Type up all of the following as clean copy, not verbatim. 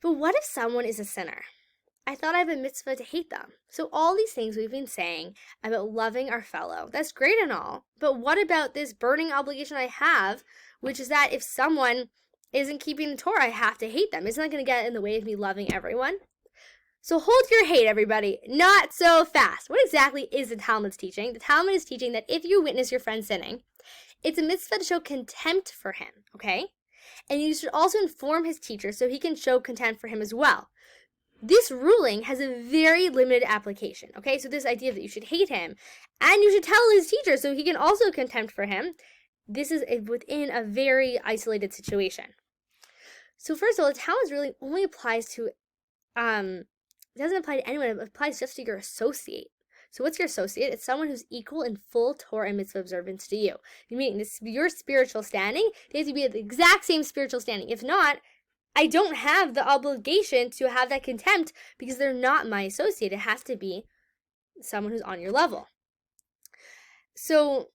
But what if someone is a sinner? I thought I have a mitzvah to hate them. So all these things we've been saying about loving our fellow, that's great and all. But what about this burning obligation I have, which is that if someone isn't keeping the Torah, I have to hate them? Isn't that going to get in the way of me loving everyone? So hold your hate, everybody. Not so fast. What exactly is the Talmud's teaching? The Talmud is teaching that if you witness your friend sinning, it's a mitzvah to show contempt for him, okay? And you should also inform his teacher so he can show contempt for him as well. This ruling has a very limited application, okay? So this idea that you should hate him and you should tell his teacher so he can also contempt for him, this is within a very isolated situation. So first of all, the Talmud really only applies to, it doesn't apply to anyone, it applies just to your associate. So what's your associate? It's someone who's equal in full Torah and mitzvah observance to you. Meaning this, your spiritual standing, they have to be at the exact same spiritual standing. If not, I don't have the obligation to have that contempt because they're not my associate. It has to be someone who's on your level. So,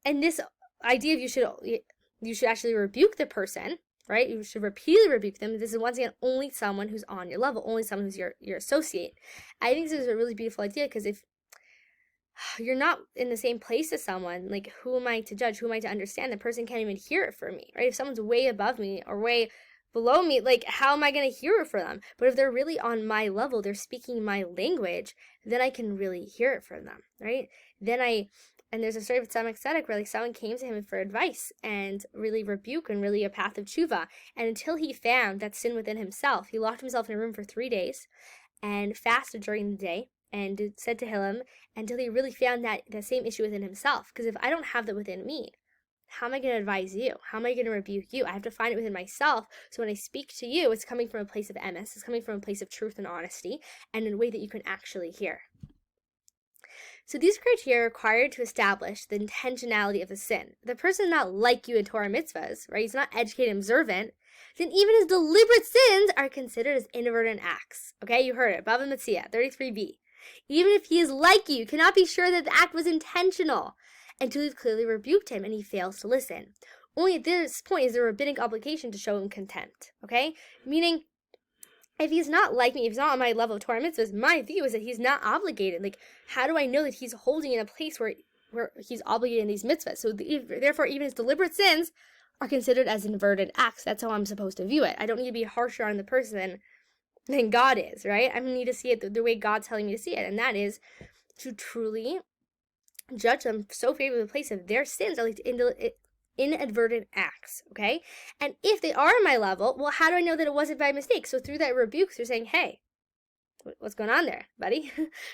and this idea of you should actually rebuke the person, right? You should repeatedly rebuke them. This is once again only someone who's on your level, only someone who's your associate. I think this is a really beautiful idea because if you're not in the same place as someone, like who am I to judge? Who am I to understand? The person can't even hear it from me, right? If someone's way above me or way below me, like how am I going to hear it for them? But if they're really on my level, they're speaking my language, then I can really hear it from them, right? And there's a story of Tzemach Tzedek where like someone came to him for advice and really rebuke and really a path of tshuva. And until he found that sin within himself, he locked himself in a room for 3 days and fasted during the day and said to him until he really found that same issue within himself. Because if I don't have that within me, how am I going to advise you? How am I going to rebuke you? I have to find it within myself. So when I speak to you, it's coming from a place of emes. It's coming from a place of truth and honesty and in a way that you can actually hear. So these criteria are required to establish the intentionality of the sin. If the person is not like you in Torah mitzvahs, right? He's not educated and observant, then even his deliberate sins are considered as inadvertent acts. Okay, you heard it. Bava Metzia, 33b. Even if he is like you cannot be sure that the act was intentional until you've clearly rebuked him and he fails to listen. Only at this point is there a rabbinic obligation to show him contempt, okay? Meaning, if he's not like me, if he's not on my level of Torah mitzvahs, my view is that he's not obligated. Like, how do I know that he's holding in a place where he's obligated in these mitzvahs? So therefore, even his deliberate sins are considered as inverted acts. That's how I'm supposed to view it. I don't need to be harsher on the person than God is, right? I need to see it the way God's telling me to see it, and that is to truly judge them so favorably in the place of their sins, at least inadvertent acts, okay? And if they are on my level, well, how do I know that it wasn't by mistake? So through that rebuke, they're saying, hey, what's going on there, buddy?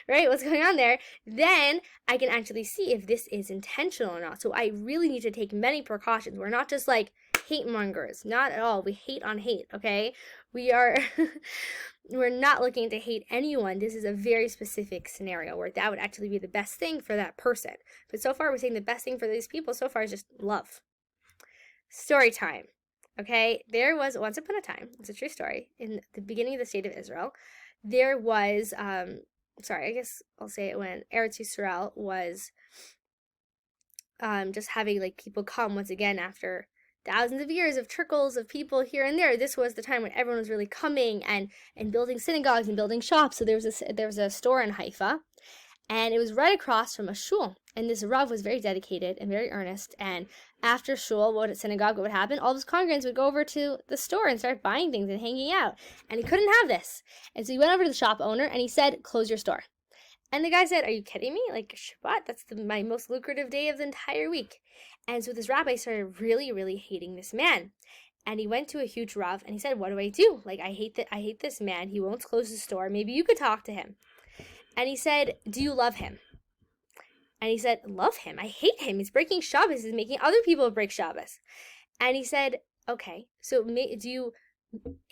Right? What's going on there? Then I can actually see if this is intentional or not. So I really need to take many precautions. We're not just like hate mongers. Not at all. We hate on hate, okay? We're not looking to hate anyone. This is a very specific scenario where that would actually be the best thing for that person. But so far, we're saying the best thing for these people so far is just love. Story time. Okay? There was, once upon a time, it's a true story, in the beginning of the state of Israel, there was, I guess I'll say it when Eretz Yisrael was just having like people come once again after thousands of years of trickles of people here and there. This was the time when everyone was really coming and building synagogues and building shops. So there was a store in Haifa, and it was right across from a shul. And this Rav was very dedicated and very earnest. And after shul, what would happen? All those congregants would go over to the store and start buying things and hanging out. And he couldn't have this. And so he went over to the shop owner and he said, close your store. And the guy said, are you kidding me? Like, Shabbat, that's my most lucrative day of the entire week. And so this rabbi started really, really hating this man. And he went to a huge Rav and he said, what do I do? Like, I hate this man. He won't close the store. Maybe you could talk to him. And he said, do you love him? And he said, love him? I hate him. He's breaking Shabbos. He's making other people break Shabbos. And he said, okay, so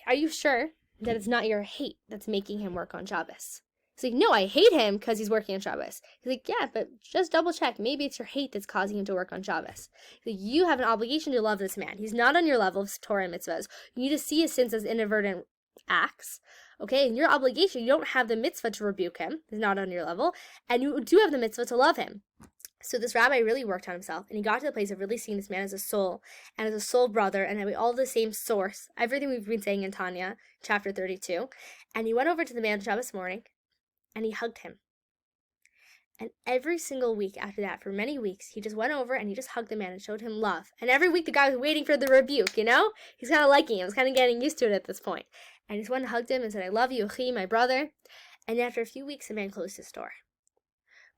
are you sure that it's not your hate that's making him work on Shabbos? He's like, no, I hate him because he's working on Shabbos. He's like, yeah, but just double check. Maybe it's your hate that's causing him to work on Shabbos. He's like, you have an obligation to love this man. He's not on your level of Torah and mitzvahs. You need to see his sins as inadvertent acts. Okay, and your obligation, you don't have the mitzvah to rebuke him. He's not on your level. And you do have the mitzvah to love him. So this rabbi really worked on himself, and he got to the place of really seeing this man as a soul, and as a soul brother, and having all the same source, everything we've been saying in Tanya, chapter 32. And he went over to the man on Shabbos morning, and he hugged him. And every single week after that, for many weeks, he just went over and he just hugged the man and showed him love. And every week the guy was waiting for the rebuke, you know? He's kind of liking it. He was kind of getting used to it at this point. And he just went and hugged him and said, I love you, Achi, my brother. And after a few weeks, the man closed his door,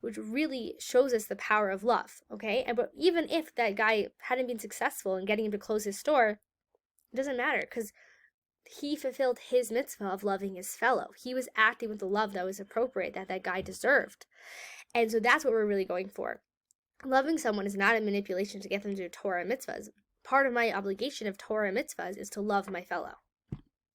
which really shows us the power of love, okay? But even if that guy hadn't been successful in getting him to close his store, it doesn't matter, because he fulfilled his mitzvah of loving his fellow. He was acting with the love that was appropriate, that that guy deserved. And so that's what we're really going for. Loving someone is not a manipulation to get them to do Torah and mitzvahs. Part of my obligation of Torah and mitzvahs is to love my fellow.